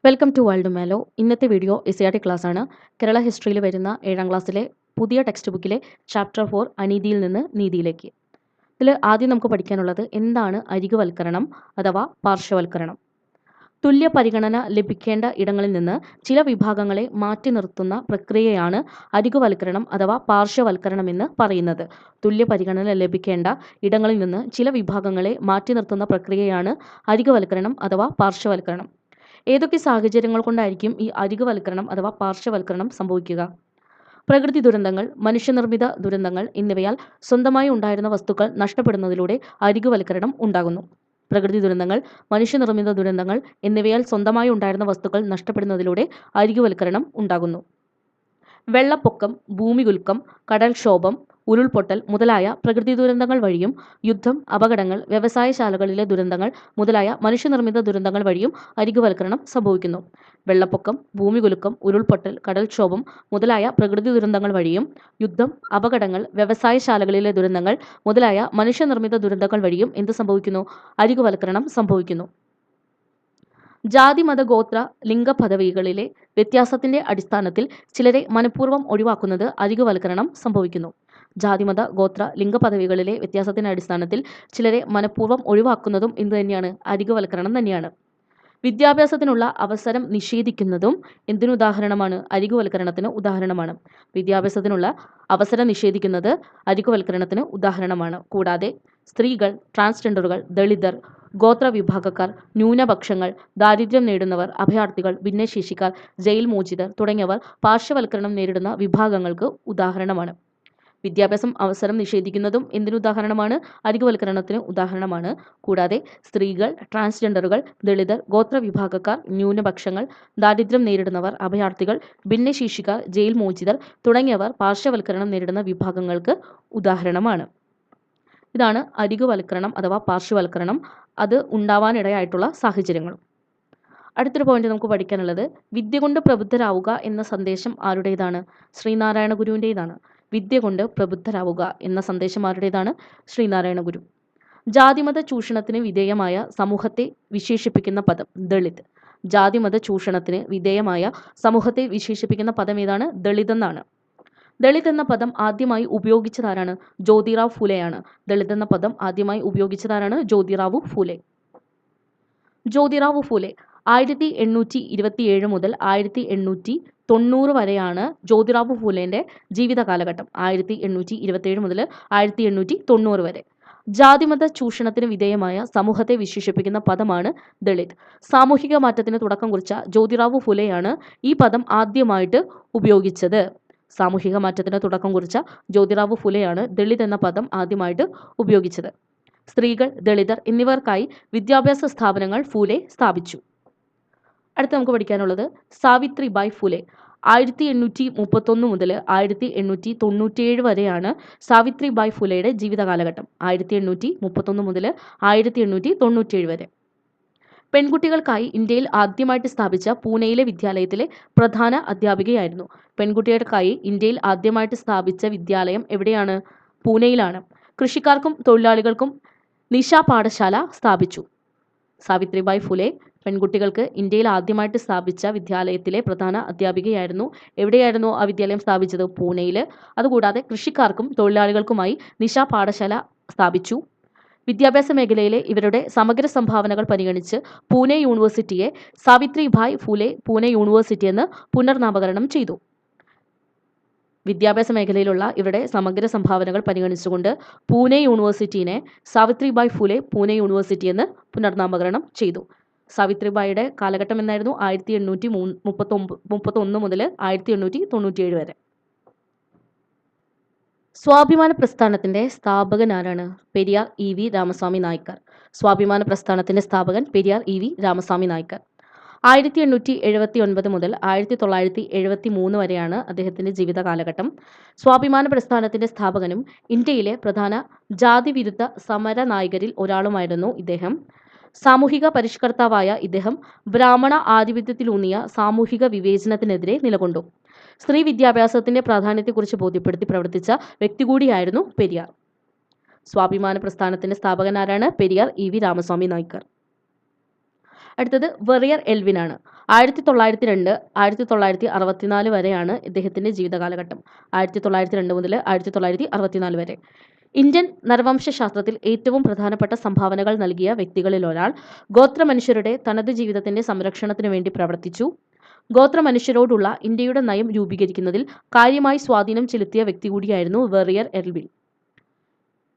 Welcome to world മേലോ. ഇന്നത്തെ video S class ആണ്. കേരള ഹിസ്റ്ററിയിൽ വരുന്ന 7ാം ക്ലാസ്സിലെ പുതിയ ടെക്സ്റ്റ് ബുക്കിലെ ചാപ്റ്റർ 4 അനീതിയിൽ നിന്ന് നീതിയിലേക്ക്. ഇതിൽ ആദ്യം നമുക്ക് പഠിക്കാനുള്ളത് എന്താണ് അരികുവൽക്കരണം അഥവാ പാർശ്വവൽക്കരണം. തുല്യ പരിഗണന ലഭിക്കേണ്ട ഇടങ്ങളിൽ നിന്ന് ചില വിഭാഗങ്ങളെ മാറ്റി നിർത്തുന്ന പ്രക്രിയയാണ് അരികുവൽക്കരണം അഥവാ പാർശ്വവൽക്കരണം എന്ന് പറയുന്നത്. തുല്യ പരിഗണന ലഭിക്കേണ്ട ഇടങ്ങളിൽ നിന്ന് ചില വിഭാഗങ്ങളെ മാറ്റി നിർത്തുന്ന പ്രക്രിയയാണ് അരികുവൽക്കരണം അഥവാ പാർശ്വവൽക്കരണം. ഏതൊക്കെ സാഹചര്യങ്ങൾ കൊണ്ടായിരിക്കും ഈ അരികുവൽക്കരണം അഥവാ പാർശ്വവൽക്കരണം സംഭവിക്കുക? പ്രകൃതി ദുരന്തങ്ങൾ, മനുഷ്യനിർമ്മിത ദുരന്തങ്ങൾ എന്നിവയാൽ സ്വന്തമായി ഉണ്ടായിരുന്ന വസ്തുക്കൾ നഷ്ടപ്പെടുന്നതിലൂടെ അരികുവൽക്കരണം ഉണ്ടാകുന്നു. പ്രകൃതി ദുരന്തങ്ങൾ, മനുഷ്യനിർമ്മിത ദുരന്തങ്ങൾ എന്നിവയാൽ സ്വന്തമായി ഉണ്ടായിരുന്ന വസ്തുക്കൾ നഷ്ടപ്പെടുന്നതിലൂടെ അരികുവൽക്കരണം ഉണ്ടാകുന്നു. വെള്ളപ്പൊക്കം, ഭൂമികുലുക്കം, കടൽക്ഷോഭം, ഉരുൾപൊട്ടൽ മുതലായ പ്രകൃതി ദുരന്തങ്ങൾ വഴിയും യുദ്ധം, അപകടങ്ങൾ, വ്യവസായശാലകളിലെ ദുരന്തങ്ങൾ മുതലായ മനുഷ്യനിർമ്മിത ദുരന്തങ്ങൾ വഴിയും അരികുവൽക്കരണം സംഭവിക്കുന്നു. വെള്ളപ്പൊക്കം, ഭൂമികുലുക്കം, ഉരുൾപൊട്ടൽ, കടൽക്ഷോഭം മുതലായ പ്രകൃതി ദുരന്തങ്ങൾ വഴിയും യുദ്ധം, അപകടങ്ങൾ, വ്യവസായശാലകളിലെ ദുരന്തങ്ങൾ മുതലായ മനുഷ്യനിർമ്മിത ദുരന്തങ്ങൾ വഴിയും എന്ത് സംഭവിക്കുന്നു? അരികുവൽക്കരണം സംഭവിക്കുന്നു. ജാതി, മത, ഗോത്ര, ലിംഗ പദവികളിലെ വ്യത്യാസത്തിന്റെ അടിസ്ഥാനത്തിൽ ചിലരെ മനഃപൂർവ്വം ഒഴിവാക്കുന്നത് അരികുവൽക്കരണം സംഭവിക്കുന്നു. ജാതിമത ഗോത്ര ലിംഗ പദവികളിലെ വ്യത്യാസത്തിന്റെ അടിസ്ഥാനത്തിൽ ചിലരെ മനഃപൂർവ്വം ഒഴിവാക്കുന്നതും എന്ത് തന്നെയാണ്? അരികുവൽക്കരണം തന്നെയാണ്. വിദ്യാഭ്യാസത്തിനുള്ള അവസരം നിഷേധിക്കുന്നതും എന്തിനുദാഹരണമാണ്? അരികുവൽക്കരണത്തിന് ഉദാഹരണമാണ്. വിദ്യാഭ്യാസത്തിനുള്ള അവസരം നിഷേധിക്കുന്നത് അരികുവൽക്കരണത്തിന് ഉദാഹരണമാണ്. കൂടാതെ സ്ത്രീകൾ, ട്രാൻസ്ജെൻഡറുകൾ, ദളിതർ, ഗോത്ര വിഭാഗക്കാർ, ന്യൂനപക്ഷങ്ങൾ, ദാരിദ്ര്യം നേരിടുന്നവർ, അഭയാർത്ഥികൾ, ഭിന്നശേഷിക്കാർ, ജയിൽ മോചിതർ തുടങ്ങിയവർ പാർശ്വവൽക്കരണം നേരിടുന്ന വിഭാഗങ്ങൾക്ക് ഉദാഹരണമാണ്. വിദ്യാഭ്യാസം അവസരം നിഷേധിക്കുന്നതും എന്തിനുദാഹരണമാണ്? അരികുവൽക്കരണത്തിന് ഉദാഹരണമാണ്. കൂടാതെ സ്ത്രീകൾ, ട്രാൻസ്ജെൻഡറുകൾ, ദളിതർ, ഗോത്ര വിഭാഗക്കാർ, ന്യൂനപക്ഷങ്ങൾ, ദാരിദ്ര്യം നേരിടുന്നവർ, അഭയാർത്ഥികൾ, ഭിന്നശേഷിക്കാർ, ജയിൽ മോചിതർ തുടങ്ങിയവർ പാർശ്വവൽക്കരണം നേരിടുന്ന വിഭാഗങ്ങൾക്ക് ഉദാഹരണമാണ്. ഇതാണ് അരികുവൽക്കരണം അഥവാ പാർശ്വവൽക്കരണം. അത് ഉണ്ടാവാനിടയായിട്ടുള്ള സാഹചര്യങ്ങളും. അടുത്തൊരു പോയിന്റ് നമുക്ക് പഠിക്കാനുള്ളത് വിദ്യ കൊണ്ട് പ്രബുദ്ധരാവുക എന്ന സന്ദേശം ആരുടേതാണ്? ശ്രീനാരായണ ഗുരുവിൻ്റെതാണ്. വിദ്യ കൊണ്ട് പ്രബുദ്ധരാവുക എന്ന സന്ദേശം ആരുടേതാണ്? ശ്രീനാരായണ ഗുരു. ജാതിമത ചൂഷണത്തിന് വിധേയമായ സമൂഹത്തെ വിശേഷിപ്പിക്കുന്ന പദം ദളിത്. ജാതിമത ചൂഷണത്തിന് വിധേയമായ സമൂഹത്തെ വിശേഷിപ്പിക്കുന്ന പദം ഏതാണ്? ദളിത് എന്നാണ്. ദളിത് എന്ന പദം ആദ്യമായി ഉപയോഗിച്ചതാരാണ്? ജ്യോതിറാവ് ഫുലെയാണ്. ദളിത് എന്ന പദം ആദ്യമായി ഉപയോഗിച്ചതാരാണ്? ജ്യോതിറാവു ഫുലെ. ജ്യോതിറാവു ഫുലെ 1827 മുതൽ 1890 വരെയാണ് ജ്യോതിറാവു ഫുലേന്റെ ജീവിത കാലഘട്ടം. 1827 മുതൽ 1890 വരെ. ജാതിമത ചൂഷണത്തിന് വിധേയമായ സമൂഹത്തെ വിശേഷിപ്പിക്കുന്ന പദമാണ് ദളിത്. സാമൂഹിക മാറ്റത്തിന് തുടക്കം കുറിച്ച ജ്യോതിറാവു ഫുലെയാണ് ഈ പദം ആദ്യമായിട്ട് ഉപയോഗിച്ചത്. സാമൂഹിക മാറ്റത്തിന് തുടക്കം കുറിച്ച ജ്യോതിറാവു ഫുലെയാണ് ദളിത് എന്ന പദം ആദ്യമായിട്ട് ഉപയോഗിച്ചത്. സ്ത്രീകൾ, ദളിതർ എന്നിവർക്കായി വിദ്യാഭ്യാസ സ്ഥാപനങ്ങൾ ഫൂലെ സ്ഥാപിച്ചു. അടുത്ത് നമുക്ക് പഠിക്കാനുള്ളത് സാവിത്രിബായ് ഫുലെ. 1831 മുതൽ 1897 വരെയാണ് സാവിത്രിബായ് ഫുലെയുടെ ജീവിത കാലഘട്ടം. 1831 മുതൽ 1897 വരെ. പെൺകുട്ടികൾക്കായി ഇന്ത്യയിൽ ആദ്യമായിട്ട് സ്ഥാപിച്ച പൂനെയിലെ വിദ്യാലയത്തിലെ പ്രധാന അധ്യാപികയായിരുന്നു. പെൺകുട്ടികൾക്കായി ഇന്ത്യയിൽ ആദ്യമായിട്ട് സ്ഥാപിച്ച വിദ്യാലയം എവിടെയാണ്? പൂനെയിലാണ്. കൃഷിക്കാർക്കും തൊഴിലാളികൾക്കും നിശാ പാഠശാല സ്ഥാപിച്ചു. സാവിത്രിബായ് ഫുലെ പെൺകുട്ടികൾക്ക് ഇന്ത്യയിൽ ആദ്യമായിട്ട് സ്ഥാപിച്ച വിദ്യാലയത്തിലെ പ്രധാന അധ്യാപികയായിരുന്നു. എവിടെയായിരുന്നു ആ വിദ്യാലയം സ്ഥാപിച്ചത്? പൂനെയിൽ. അതുകൂടാതെ കൃഷിക്കാർക്കും തൊഴിലാളികൾക്കുമായി നിശാ പാഠശാല സ്ഥാപിച്ചു. വിദ്യാഭ്യാസ മേഖലയിലെ ഇവരുടെ സമഗ്ര സംഭാവനകൾ പരിഗണിച്ച് പൂനെ യൂണിവേഴ്സിറ്റിയെ സാവിത്രിബായ് ഫുലെ പൂനെ യൂണിവേഴ്സിറ്റി എന്ന് പുനർനാമകരണം ചെയ്തു. വിദ്യാഭ്യാസ മേഖലയിലുള്ള ഇവരുടെ സമഗ്ര സംഭാവനകൾ പരിഗണിച്ചുകൊണ്ട് പൂനെ യൂണിവേഴ്സിറ്റിനെ സാവിത്രിബായ് ഫുലെ പൂനെ യൂണിവേഴ്സിറ്റി എന്ന് പുനർനാമകരണം ചെയ്തു. സാവിത്രിബായിയുടെ കാലഘട്ടം എന്നായിരുന്നു? 1831 മുതൽ 1897 വരെ. സ്വാഭിമാന പ്രസ്ഥാനത്തിന്റെ സ്ഥാപകൻ ആരാണ്? Periyar E V Ramaswamy Naicker. സ്വാഭിമാന പ്രസ്ഥാനത്തിന്റെ സ്ഥാപകൻ പെരിയാർ ഇ വി രാമസ്വാമി നായ്ക്കർ. 1879 മുതൽ 1973 വരെയാണ് അദ്ദേഹത്തിന്റെ ജീവിത കാലഘട്ടം. സ്വാഭിമാന പ്രസ്ഥാനത്തിന്റെ സ്ഥാപകനും ഇന്ത്യയിലെ പ്രധാന ജാതിവിരുദ്ധ സമര നായകരിൽ ഒരാളുമായിരുന്നു ഇദ്ദേഹം. സാമൂഹിക പരിഷ്കർത്താവായ ഇദ്ദേഹം ബ്രാഹ്മണ ആധിപത്യത്തിലൂന്നിയ സാമൂഹിക വിവേചനത്തിനെതിരെ നിലകൊണ്ടു. സ്ത്രീ വിദ്യാഭ്യാസത്തിന്റെ പ്രാധാന്യത്തെക്കുറിച്ച് ബോധ്യപ്പെടുത്തി പ്രവർത്തിച്ച വ്യക്തി കൂടിയായിരുന്നു പെരിയാർ. സ്വാഭിമാന പ്രസ്ഥാനത്തിന്റെ സ്ഥാപകൻ ആരാണ്? Periyar E V Ramaswamy Naicker. അടുത്തത് വെറിയർ എൽവിൻ ആണ്. 1902 1964 വരെയാണ് ഇദ്ദേഹത്തിൻ്റെ ജീവിതകാലഘട്ടം. 1902 മുതൽ 1964 വരെ. ഇന്ത്യൻ നരവംശശാസ്ത്രത്തിൽ ഏറ്റവും പ്രധാനപ്പെട്ട സംഭാവനകൾ നൽകിയ വ്യക്തികളിലൊരാൾ. ഗോത്രമനുഷ്യരുടെ തനത് ജീവിതത്തിൻ്റെ സംരക്ഷണത്തിനു വേണ്ടി പ്രവർത്തിച്ചു. ഗോത്രമനുഷ്യരോടുള്ള ഇന്ത്യയുടെ നയം രൂപീകരിക്കുന്നതിൽ കാര്യമായി സ്വാധീനം ചെലുത്തിയ വ്യക്തി കൂടിയായിരുന്നു വെറിയർ എൽവിൻ.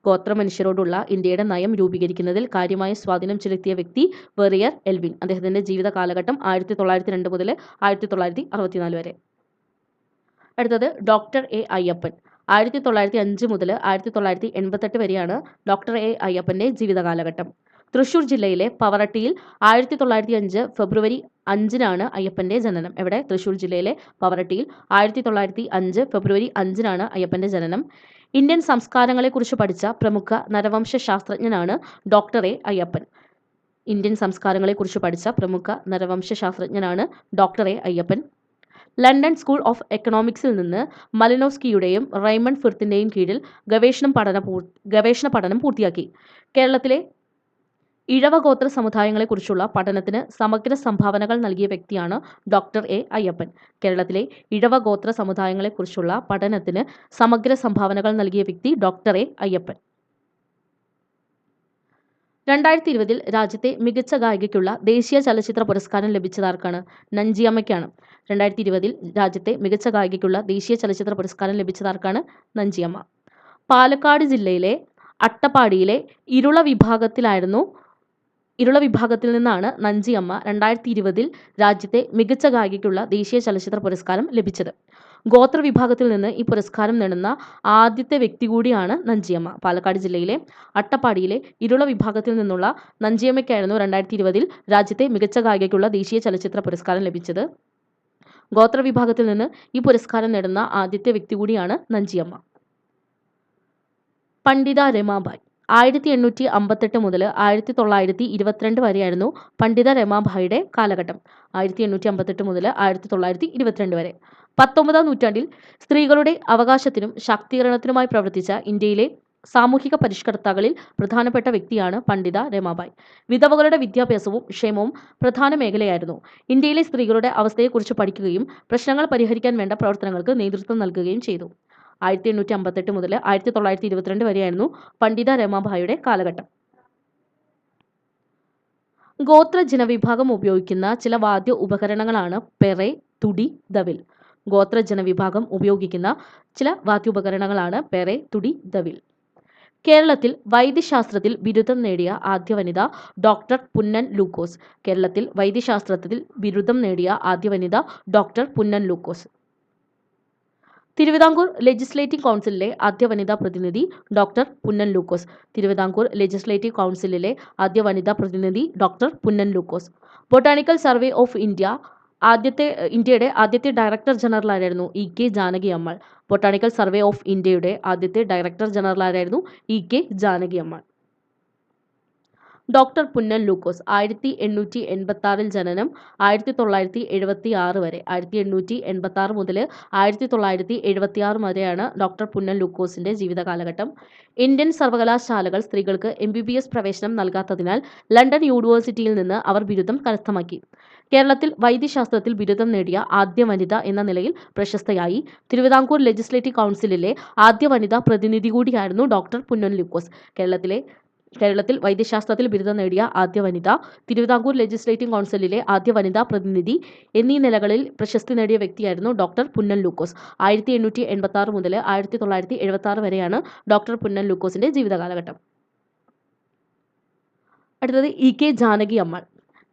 ഗോത്രമനുഷ്യരോടുള്ള ഇന്ത്യയുടെ നയം രൂപീകരിക്കുന്നതിൽ കാര്യമായ സ്വാധീനം ചെലുത്തിയ വ്യക്തി വെറിയർ എൽവിൻ. അദ്ദേഹത്തിൻ്റെ ജീവിത കാലഘട്ടം 1902 മുതൽ 1964 വരെ. അടുത്തത് ഡോക്ടർ എ അയ്യപ്പൻ. 1905 മുതൽ 1988 വരെയാണ് ഡോക്ടർ എ അയ്യപ്പൻ്റെ ജീവിതകാലഘട്ടം. തൃശൂർ ജില്ലയിലെ പവറട്ടിയിൽ 1905 ഫെബ്രുവരി 5-നാണ് അയ്യപ്പൻ്റെ ജനനം. എവിടെ? തൃശൂർ ജില്ലയിലെ പവറട്ടിയിൽ 1905 ഫെബ്രുവരി 5-നാണ് അയ്യപ്പൻ്റെ ജനനം. ഇന്ത്യൻ സംസ്കാരങ്ങളെക്കുറിച്ച് പഠിച്ച പ്രമുഖ നരവംശ ശാസ്ത്രജ്ഞനാണ് ഡോക്ടർ എ അയ്യപ്പൻ. ഇന്ത്യൻ സംസ്കാരങ്ങളെക്കുറിച്ച് പഠിച്ച പ്രമുഖ നരവംശ ശാസ്ത്രജ്ഞനാണ് doctor A Ayyappan. London school of എക്കണോമിക്സിൽ നിന്ന് മലിനോസ്കിയുടെയും റൈമണ്ട് ഫിർത്തിൻ്റെയും കീഴിൽ ഗവേഷണ പഠനം പൂർത്തിയാക്കി. കേരളത്തിലെ ഇഴവഗോത്ര സമുദായങ്ങളെക്കുറിച്ചുള്ള പഠനത്തിന് സമഗ്ര സംഭാവനകൾ നൽകിയ വ്യക്തിയാണ് ഡോക്ടർ എ അയ്യപ്പൻ. കേരളത്തിലെ ഇഴവഗോത്ര സമുദായങ്ങളെക്കുറിച്ചുള്ള പഠനത്തിന് സമഗ്ര സംഭാവനകൾ നൽകിയ വ്യക്തി ഡോക്ടർ എ അയ്യപ്പൻ. 2020 രാജ്യത്തെ മികച്ച ഗായികയ്ക്കുള്ള ദേശീയ ചലച്ചിത്ര പുരസ്കാരം ലഭിച്ചതാർക്കാണ്? നഞ്ചിയമ്മയ്ക്കാണ്. 2020 രാജ്യത്തെ മികച്ച ഗായികയ്ക്കുള്ള ദേശീയ ചലച്ചിത്ര പുരസ്കാരം ലഭിച്ചതാർക്കാണ്? നഞ്ചിയമ്മ. പാലക്കാട് ജില്ലയിലെ അട്ടപ്പാടിയിലെ ഇരുള വിഭാഗത്തിൽ നിന്നാണ് നഞ്ചിയമ്മ 2020 രാജ്യത്തെ മികച്ച ഗായികയ്ക്കുള്ള ദേശീയ ചലച്ചിത്ര പുരസ്കാരം ലഭിച്ചത്. ഗോത്രവിഭാഗത്തിൽ നിന്ന് ഈ പുരസ്കാരം നേടുന്ന ആദ്യത്തെ വ്യക്തി കൂടിയാണ് നഞ്ചിയമ്മ. പാലക്കാട് ജില്ലയിലെ അട്ടപ്പാടിയിലെ ഇരുള വിഭാഗത്തിൽ നിന്നുള്ള നഞ്ചിയമ്മയ്ക്കായിരുന്നു 2020 രാജ്യത്തെ മികച്ച ഗായികയ്ക്കുള്ള ദേശീയ ചലച്ചിത്ര പുരസ്കാരം ലഭിച്ചത്. ഗോത്രവിഭാഗത്തിൽ നിന്ന് ഈ പുരസ്കാരം നേടുന്ന ആദ്യത്തെ വ്യക്തി കൂടിയാണ് നഞ്ചിയമ്മ. പണ്ഡിത രമാബായി. 1858 മുതൽ 1922 വരെയായിരുന്നു പണ്ഡിത രമാബായിയുടെ കാലഘട്ടം. 1858 മുതൽ 1922 വരെ. 19-ാം നൂറ്റാണ്ടിൽ സ്ത്രീകളുടെ അവകാശത്തിനും ശാക്തീകരണത്തിനുമായി പ്രവർത്തിച്ച ഇന്ത്യയിലെ സാമൂഹിക പരിഷ്കർത്താക്കളിൽ പ്രധാനപ്പെട്ട വ്യക്തിയാണ് പണ്ഡിത രമാബായി. വിധവകളുടെ വിദ്യാഭ്യാസവും ക്ഷേമവും പ്രധാന മേഖലയായിരുന്നു. ഇന്ത്യയിലെ സ്ത്രീകളുടെ അവസ്ഥയെക്കുറിച്ച് പഠിക്കുകയും പ്രശ്നങ്ങൾ പരിഹരിക്കാൻ വേണ്ട പ്രവർത്തനങ്ങൾക്ക് നേതൃത്വം നൽകുകയും ചെയ്തു. 1858 മുതൽ 1922 വരെയായിരുന്നു പണ്ഡിത രമാബായിയുടെ കാലഘട്ടം. ഗോത്ര ജനവിഭാഗം ഉപയോഗിക്കുന്ന ചില വാദ്യ ഉപകരണങ്ങളാണ് പെറെ, തുടി, ദവിൽ. ഗോത്ര ജനവിഭാഗം ഉപയോഗിക്കുന്ന ചില വാദ്യോപകരണങ്ങളാണ് പെറെ, തുടി, ദവിൽ. കേരളത്തിൽ വൈദ്യശാസ്ത്രത്തിൽ ബിരുദം നേടിയ ആദ്യ വനിത ഡോക്ടർ പുന്നൻ ലൂക്കോസ്. കേരളത്തിൽ വൈദ്യശാസ്ത്രത്തിൽ ബിരുദം നേടിയ ആദ്യ വനിത ഡോക്ടർ പുന്നൻ ലൂക്കോസ്. തിരുവിതാംകൂർ ലെജിസ്ലേറ്റീവ് കൗൺസിലിലെ ആദ്യ വനിതാ പ്രതിനിധി ഡോക്ടർ പുന്നൻ ലൂക്കോസ്. തിരുവിതാംകൂർ ലെജിസ്ലേറ്റീവ് കൗൺസിലിലെ ആദ്യ വനിതാ പ്രതിനിധി doctor Punnen Lukose. Botanical survey of ഇന്ത്യയുടെ ആദ്യത്തെ ഡയറക്ടർ ജനറൽ ആരായിരുന്നു? E K Janaki Ammal. Botanical survey of ഇന്ത്യയുടെ ആദ്യത്തെ ഡയറക്ടർ ജനറൽ ആരായിരുന്നു? ഇ കെ ജാനകി അമ്മാൾ. ഡോക്ടർ പുന്നൻ ലൂക്കോസ്. 1886 ജനനം, 1976 വരെ. 1886 മുതൽ 1976 വരെയാണ് ഡോക്ടർ പുന്നൻ ലൂക്കോസിൻ്റെ ജീവിതകാലഘട്ടം. ഇന്ത്യൻ സർവകലാശാലകൾ സ്ത്രീകൾക്ക് MBBS പ്രവേശനം നൽകാത്തതിനാൽ ലണ്ടൻ യൂണിവേഴ്സിറ്റിയിൽ നിന്ന് അവർ ബിരുദം കരസ്ഥമാക്കി. കേരളത്തിൽ വൈദ്യശാസ്ത്രത്തിൽ ബിരുദം നേടിയ ആദ്യ വനിത എന്ന നിലയിൽ പ്രശസ്തയായി. തിരുവിതാംകൂർ ലെജിസ്ലേറ്റീവ് കൗൺസിലിലെ ആദ്യ വനിതാ പ്രതിനിധി കൂടിയായിരുന്നു ഡോക്ടർ പുന്നൻ ലൂക്കോസ്. കേരളത്തിൽ വൈദ്യശാസ്ത്രത്തിൽ ബിരുദം നേടിയ ആദ്യ വനിത, തിരുവിതാംകൂർ ലെജിസ്ലേറ്റീവ് കൗൺസിലിലെ ആദ്യ വനിതാ പ്രതിനിധി എന്നീ നിലകളിൽ പ്രശസ്തി നേടിയ വ്യക്തിയായിരുന്നു ഡോക്ടർ പുന്നൻ ലൂക്കോസ്. 1886 മുതൽ 1976 വരെയാണ് ഡോക്ടർ പുന്നൻ ലൂക്കോസിൻ്റെ ജീവിതകാലഘട്ടം. അടുത്തത് ഇ കെ ജാനകി അമ്മാൾ.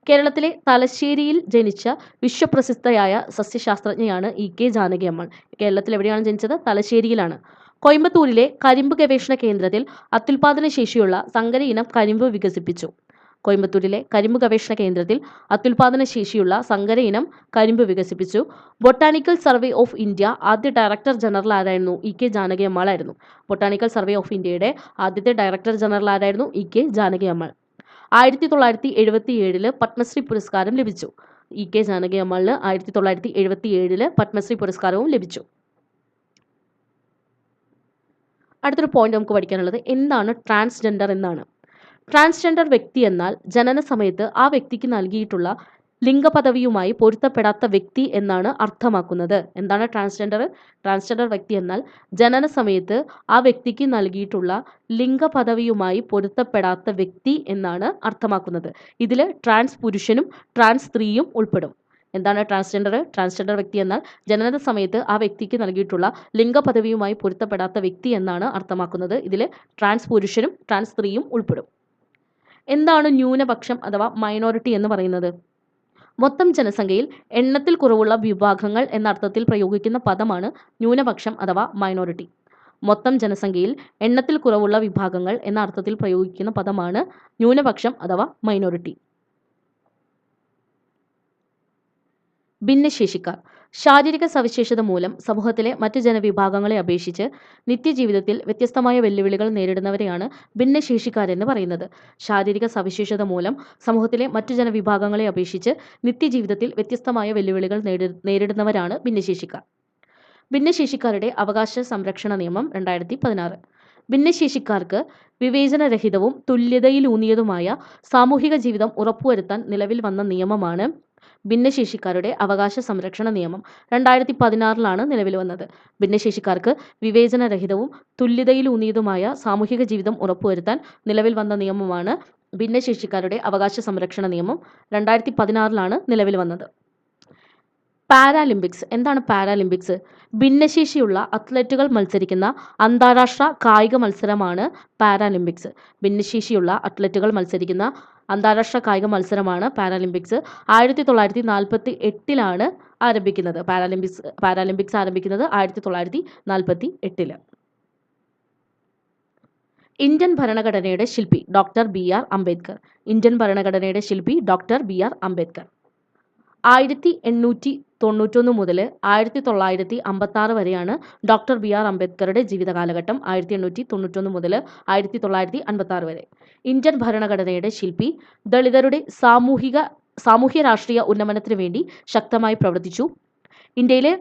കേരളത്തിലെ തലശ്ശേരിയിൽ ജനിച്ച വിശ്വപ്രസിദ്ധയായ സസ്യശാസ്ത്രജ്ഞയാണ് ഇ കെ ജാനകി അമ്മാൾ. കേരളത്തിൽ എവിടെയാണ് ജനിച്ചത്? തലശ്ശേരിയിലാണ്. കോയമ്പത്തൂരിലെ കരിമ്പ് ഗവേഷണ കേന്ദ്രത്തിൽ അത്യുൽപാദന ശേഷിയുള്ള സങ്കര ഇനം കരിമ്പ് വികസിപ്പിച്ചു. കോയമ്പത്തൂരിലെ കരിമ്പ് ഗവേഷണ കേന്ദ്രത്തിൽ അത്യുൽപാദന ശേഷിയുള്ള സങ്കര ഇനം കരിമ്പ് വികസിപ്പിച്ചു. ബൊട്ടാണിക്കൽ സർവേ ഓഫ് ഇന്ത്യ ആദ്യ ഡയറക്ടർ ജനറൽ ആരായിരുന്നു? ഇ കെ ജാനകി അമ്മാൾ ആയിരുന്നു. ബൊട്ടാണിക്കൽ സർവേ ഓഫ് ഇന്ത്യയുടെ ആദ്യത്തെ ഡയറക്ടർ ജനറൽ ആരായിരുന്നു? ഇ കെ ജാനകി അമ്മാൾ. 1977 പത്മശ്രീ പുരസ്കാരം ലഭിച്ചു. ഇ കെ ജാനകി അമ്മാളിന് 1977 പത്മശ്രീ പുരസ്കാരവും ലഭിച്ചു. അടുത്തൊരു പോയിന്റ് നമുക്ക് പഠിക്കാനുള്ളത് എന്താണ് ട്രാൻസ്ജെൻഡർ എന്നാണ്. ട്രാൻസ്ജെൻഡർ വ്യക്തി എന്നാൽ ജനന സമയത്ത് ആ വ്യക്തിക്ക് നൽകിയിട്ടുള്ള ലിംഗപദവിയുമായി പൊരുത്തപ്പെടാത്ത വ്യക്തി എന്നാണ് അർത്ഥമാക്കുന്നത്. എന്താണ് ട്രാൻസ്ജെൻഡർ? ട്രാൻസ്ജെൻഡർ വ്യക്തി എന്നാൽ ജനന സമയത്ത് ആ വ്യക്തിക്ക് നൽകിയിട്ടുള്ള ലിംഗപദവിയുമായി പൊരുത്തപ്പെടാത്ത വ്യക്തി എന്നാണ് അർത്ഥമാക്കുന്നത്. ഇതിൽ ട്രാൻസ് പുരുഷനും ട്രാൻസ് സ്ത്രീയും ഉൾപ്പെടും. എന്താണ് ട്രാൻസ്ജെൻഡർ? ട്രാൻസ്ജെൻഡർ വ്യക്തി എന്നാൽ ജനന സമയത്ത് ആ വ്യക്തിക്ക് നൽകിയിട്ടുള്ള ലിംഗപദവിയുമായി പൊരുത്തപ്പെടാത്ത വ്യക്തി എന്നാണ് അർത്ഥമാക്കുന്നത്. ഇതിൽ ട്രാൻസ് പുരുഷനും ട്രാൻസ് സ്ത്രീയും ഉൾപ്പെടും. എന്താണ് ന്യൂനപക്ഷം അഥവാ മൈനോറിറ്റി എന്ന് പറയുന്നത്? മൊത്തം ജനസംഖ്യയിൽ എണ്ണത്തിൽ കുറവുള്ള വിഭാഗങ്ങൾ എന്ന അർത്ഥത്തിൽ പ്രയോഗിക്കുന്ന പദമാണ് ന്യൂനപക്ഷം അഥവാ മൈനോറിറ്റി. മൊത്തം ജനസംഖ്യയിൽ എണ്ണത്തിൽ കുറവുള്ള വിഭാഗങ്ങൾ എന്ന അർത്ഥത്തിൽ പ്രയോഗിക്കുന്ന പദമാണ് ന്യൂനപക്ഷം അഥവാ മൈനോറിറ്റി. ഭിന്നശേഷിക്കാർ ശാരീരിക സവിശേഷത മൂലം സമൂഹത്തിലെ മറ്റ് ജനവിഭാഗങ്ങളെ അപേക്ഷിച്ച് നിത്യജീവിതത്തിൽ വ്യത്യസ്തമായ വെല്ലുവിളികൾ നേരിടുന്നവരെയാണ് ഭിന്നശേഷിക്കാരെന്ന് പറയുന്നത്. ശാരീരിക സവിശേഷത മൂലം സമൂഹത്തിലെ മറ്റ് ജനവിഭാഗങ്ങളെ അപേക്ഷിച്ച് നിത്യജീവിതത്തിൽ വ്യത്യസ്തമായ വെല്ലുവിളികൾ നേരിടുന്നവരാണ് ഭിന്നശേഷിക്കാർ. ഭിന്നശേഷിക്കാരുടെ അവകാശ സംരക്ഷണ നിയമം 2016. ഭിന്നശേഷിക്കാർക്ക് വിവേചനരഹിതവും തുല്യതയിലൂന്നിയതുമായ സാമൂഹിക ജീവിതം ഉറപ്പുവരുത്താൻ നിലവിൽ വന്ന നിയമമാണ് ഭിന്നശേഷിക്കാരുടെ അവകാശ സംരക്ഷണ നിയമം. 2016 നിലവിൽ വന്നത്. ഭിന്നശേഷിക്കാർക്ക് വിവേചനരഹിതവും തുല്യതയിലൂന്നിയതുമായ സാമൂഹിക ജീവിതം ഉറപ്പുവരുത്താൻ നിലവിൽ വന്ന നിയമമാണ് ഭിന്നശേഷിക്കാരുടെ അവകാശ സംരക്ഷണ നിയമം. 2016 നിലവിൽ വന്നത്. പാരാലിമ്പിക്സ്. എന്താണ് പാരാലിമ്പിക്സ്? ഭിന്നശേഷിയുള്ള അത്ലറ്റുകൾ മത്സരിക്കുന്ന അന്താരാഷ്ട്ര കായിക മത്സരമാണ് പാരാലിമ്പിക്സ്. ഭിന്നശേഷിയുള്ള അത്ലറ്റുകൾ മത്സരിക്കുന്ന അന്താരാഷ്ട്ര കായിക മത്സരമാണ് പാരാലിമ്പിക്സ്. 1948 ആരംഭിക്കുന്നത്. പാരാലിമ്പിക്സ് ആരംഭിക്കുന്നത് 1948. ഇന്ത്യൻ ഭരണഘടനയുടെ ശില്പി ഡോക്ടർ BR അംബേദ്കർ. ഇന്ത്യൻ ഭരണഘടനയുടെ ശില്പി ഡോക്ടർ BR അംബേദ്കർ. 1891 മുതൽ 1956 വരെയാണ് ഡോക്ടർ BR അംബേദ്കറുടെ ജീവിത കാലഘട്ടം. 1891 മുതൽ 1956 വരെ. ഇന്ത്യൻ ഭരണഘടനയുടെ ശില്പി ദളിതരുടെ സാമൂഹ്യ രാഷ്ട്രീയ ഉന്നമനത്തിന് വേണ്ടി ശക്തമായി പ്രവർത്തിച്ചു. ഇന്ത്യയിലെ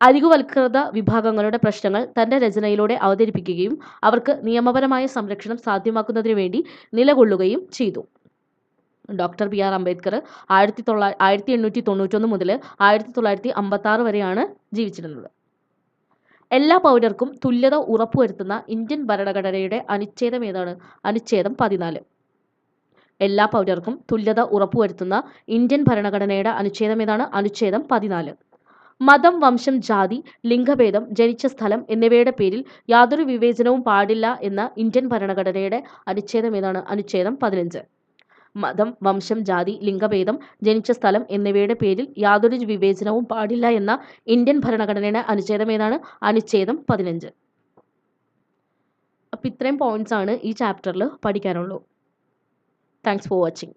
അരികുവൽകൃത വിഭാഗങ്ങളുടെ പ്രശ്നങ്ങൾ തൻ്റെ രചനയിലൂടെ അവതരിപ്പിക്കുകയും അവർക്ക് നിയമപരമായ സംരക്ഷണം സാധ്യമാക്കുന്നതിന് വേണ്ടി നിലകൊള്ളുകയും ചെയ്തു. ഡോക്ടർ BR അംബേദ്കർ 1891 മുതൽ 1956 വരെയാണ് ജീവിച്ചിരുന്നത്. എല്ലാ പൗരർക്കും തുല്യത ഉറപ്പുവരുത്തുന്ന ഇന്ത്യൻ ഭരണഘടനയുടെ അനുച്ഛേദം ഏതാണ്? അനുച്ഛേദം 14. എല്ലാ പൗരർക്കും തുല്യത ഉറപ്പുവരുത്തുന്ന ഇന്ത്യൻ ഭരണഘടനയുടെ അനുച്ഛേദം ഏതാണ്? അനുച്ഛേദം 14. മതം, വംശം, ജാതി, ലിംഗഭേദം, ജനിച്ച സ്ഥലം എന്നിവയുടെ പേരിൽ യാതൊരു വിവേചനവും പാടില്ല എന്ന ഇന്ത്യൻ ഭരണഘടനയുടെ അനുച്ഛേദം ഏതാണ്? അനുച്ഛേദം 15. മതം, വംശം, ജാതി, ലിംഗഭേദം, ജനിച്ച സ്ഥലം എന്നിവയുടെ പേരിൽ യാതൊരു വിവേചനവും പാടില്ല എന്ന ഇന്ത്യൻ ഭരണഘടനയുടെ അനുച്ഛേദം ഏതാണ്? അനുച്ഛേദം 15. അപ്പോൾ ഇത്രയും പോയിന്റ്സ് ആണ് ഈ ചാപ്റ്ററിൽ പഠിക്കാനുള്ളൂ. Thanks for watching.